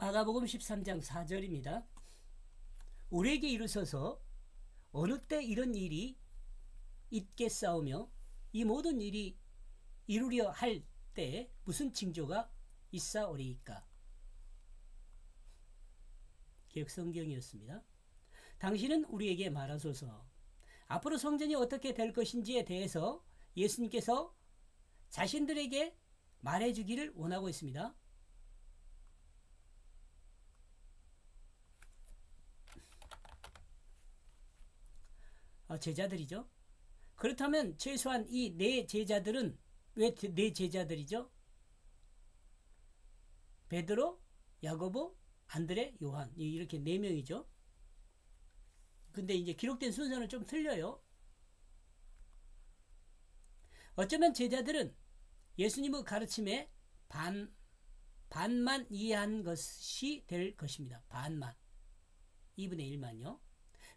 마가복음 13장 4절입니다. 우리에게 이르소서 어느 때 이런 일이 있겠사오며 이 모든 일이 이루려 할 때에 무슨 징조가 있사오리이까. 개역성경이었습니다. 당신은 우리에게 말하소서. 앞으로 성전이 어떻게 될 것인지에 대해서 예수님께서 자신들에게 말해주기를 원하고 있습니다. 제자들이죠. 그렇다면 최소한 이 네 제자들은 왜 네 제자들이죠? 베드로, 야고보, 안드레, 요한 이렇게 네 명이죠. 근데 이제 기록된 순서는 좀 틀려요. 어쩌면 제자들은 예수님의 가르침에 반만 이해한 것이 될 것입니다. 반만. 2분의 1만요.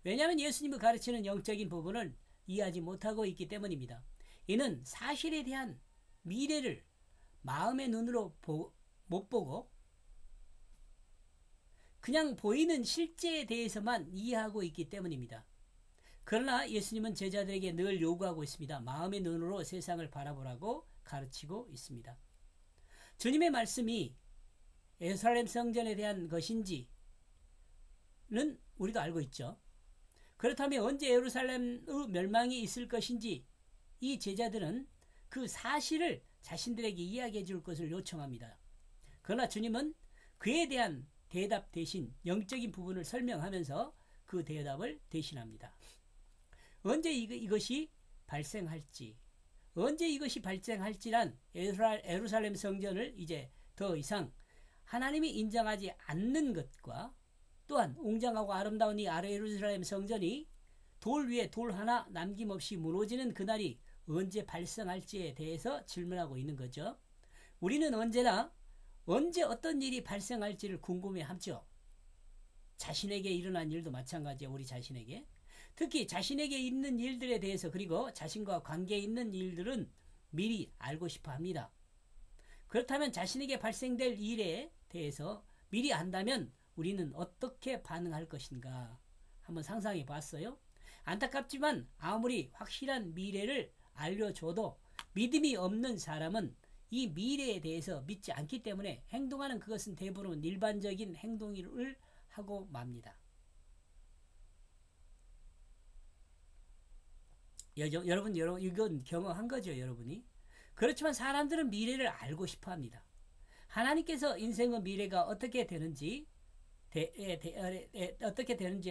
왜냐하면 예수님의 가르치는 영적인 부분을 이해하지 못하고 있기 때문입니다. 이는 사실에 대한 미래를 마음의 눈으로 못 보고 그냥 보이는 실제에 대해서만 이해하고 있기 때문입니다. 그러나 예수님은 제자들에게 늘 요구하고 있습니다. 마음의 눈으로 세상을 바라보라고 가르치고 있습니다. 주님의 말씀이 예루살렘 성전에 대한 것인지는 우리도 알고 있죠. 그렇다면 언제 예루살렘의 멸망이 있을 것인지 이 제자들은 그 사실을 자신들에게 이야기해 줄 것을 요청합니다. 그러나 주님은 그에 대한 대답 대신 영적인 부분을 설명하면서 그 대답을 대신합니다. 언제 이것이 발생할지, 언제 이것이 발생할지란 예루살렘 성전을 이제 더 이상 하나님이 인정하지 않는 것과 또한 웅장하고 아름다운 이 예루살렘 성전이 돌 위에 돌 하나 남김없이 무너지는 그날이 언제 발생할지에 대해서 질문하고 있는 거죠. 우리는 언제나 언제 어떤 일이 발생할지를 궁금해하죠. 자신에게 일어난 일도 마찬가지예요. 우리 자신에게. 특히 자신에게 있는 일들에 대해서 그리고 자신과 관계 있는 일들은 미리 알고 싶어 합니다. 그렇다면 자신에게 발생될 일에 대해서 미리 안다면 우리는 어떻게 반응할 것인가 한번 상상해 봤어요. 안타깝지만 아무리 확실한 미래를 알려줘도 믿음이 없는 사람은 이 미래에 대해서 믿지 않기 때문에 행동하는 그것은 대부분 일반적인 행동을 하고 맙니다. 여러분 이건 경험한 거죠, 여러분이. 그렇지만 사람들은 미래를 알고 싶어 합니다. 하나님께서 인생의 미래가 어떻게 되는지에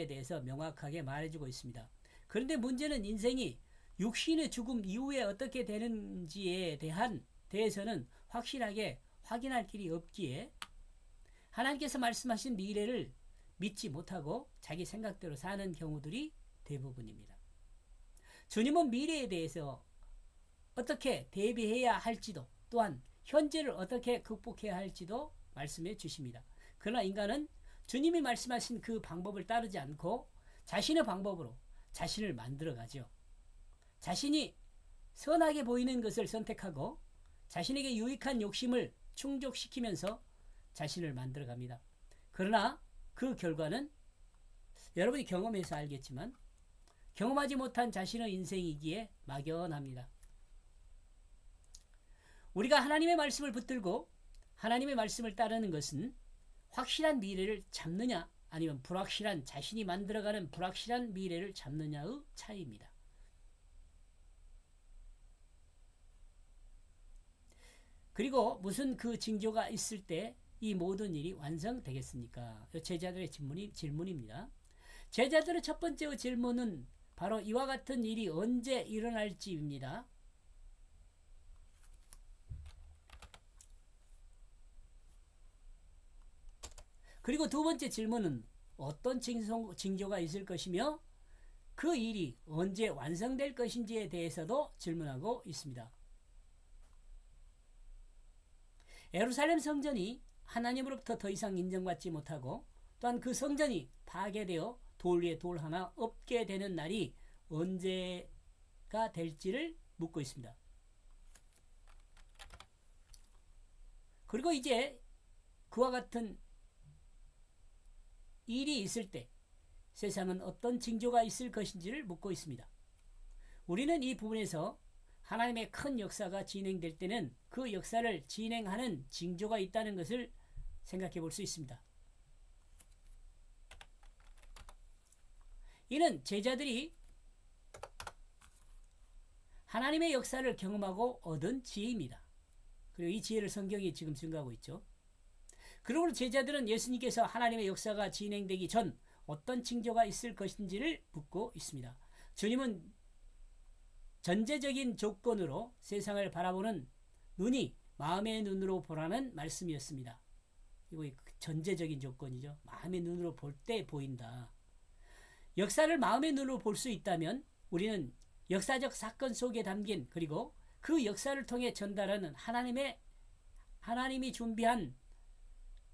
대해서 명확하게 말해주고 있습니다. 그런데 문제는 인생이 육신의 죽음 이후에 어떻게 되는지에 대해서는 확실하게 확인할 길이 없기에 하나님께서 말씀하신 미래를 믿지 못하고 자기 생각대로 사는 경우들이 대부분입니다. 주님은 미래에 대해서 어떻게 대비해야 할지도 또한 현재를 어떻게 극복해야 할지도 말씀해 주십니다. 그러나 인간은 주님이 말씀하신 그 방법을 따르지 않고 자신의 방법으로 자신을 만들어가죠. 자신이 선하게 보이는 것을 선택하고 자신에게 유익한 욕심을 충족시키면서 자신을 만들어갑니다. 그러나 그 결과는 여러분이 경험해서 알겠지만 경험하지 못한 자신의 인생이기에 막연합니다. 우리가 하나님의 말씀을 붙들고 하나님의 말씀을 따르는 것은 확실한 미래를 잡느냐 아니면 불확실한 자신이 만들어가는 불확실한 미래를 잡느냐의 차이입니다. 그리고 무슨 그 징조가 있을 때 이 모든 일이 완성되겠습니까? 제자들의 질문입니다. 제자들의 첫 번째 질문은 바로 이와 같은 일이 언제 일어날지입니다. 그리고 두 번째 질문은 어떤 징조가 있을 것이며 그 일이 언제 완성될 것인지에 대해서도 질문하고 있습니다. 예루살렘 성전이 하나님으로부터 더 이상 인정받지 못하고 또한 그 성전이 파괴되어 돌 위에 돌 하나 없게 되는 날이 언제가 될지를 묻고 있습니다. 그리고 이제 그와 같은 일이 있을 때 세상은 어떤 징조가 있을 것인지를 묻고 있습니다. 우리는 이 부분에서 하나님의 큰 역사가 진행될 때는 그 역사를 진행하는 징조가 있다는 것을 생각해 볼 수 있습니다. 이는 제자들이 하나님의 역사를 경험하고 얻은 지혜입니다. 그리고 이 지혜를 성경이 지금 증거하고 있죠. 그러므로 제자들은 예수님께서 하나님의 역사가 진행되기 전 어떤 징조가 있을 것인지를 묻고 있습니다. 주님은 전제적인 조건으로 세상을 바라보는 눈이 마음의 눈으로 보라는 말씀이었습니다. 이거 전제적인 조건이죠. 마음의 눈으로 볼 때 보인다. 역사를 마음의 눈으로 볼 수 있다면 우리는 역사적 사건 속에 담긴 그리고 그 역사를 통해 전달하는 하나님이 준비한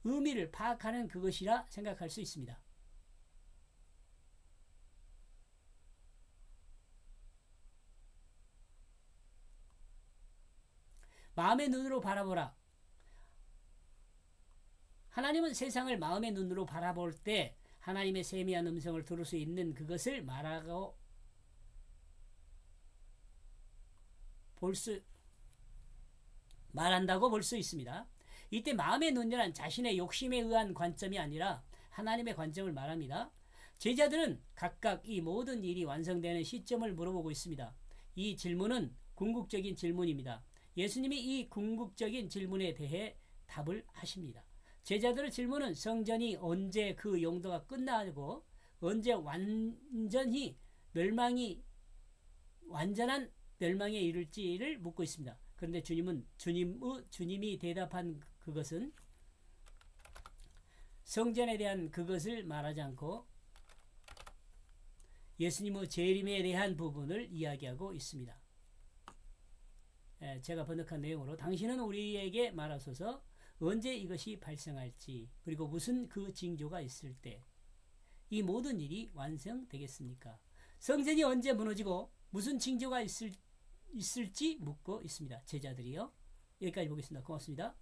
의미를 파악하는 그것이라 생각할 수 있습니다. 마음의 눈으로 바라보라. 하나님은 세상을 마음의 눈으로 바라볼 때 하나님의 세미한 음성을 들을 수 있는 그것을 말한다고 볼 수 있습니다. 이때 마음의 눈이란 자신의 욕심에 의한 관점이 아니라 하나님의 관점을 말합니다. 제자들은 각각 이 모든 일이 완성되는 시점을 물어보고 있습니다. 이 질문은 궁극적인 질문입니다. 예수님이 이 궁극적인 질문에 대해 답을 하십니다. 제자들의 질문은 성전이 언제 그 용도가 끝나고 언제 완전한 멸망에 이를지를 묻고 있습니다. 그런데 주님이 대답한 그것은 성전에 대한 그것을 말하지 않고 예수님의 재림에 대한 부분을 이야기하고 있습니다. 제가 번역한 내용으로 당신은 우리에게 말하소서 언제 이것이 발생할지 그리고 무슨 그 징조가 있을 때 이 모든 일이 완성되겠습니까? 성전이 언제 무너지고 무슨 징조가 있을지 묻고 있습니다. 제자들이요. 여기까지 보겠습니다. 고맙습니다.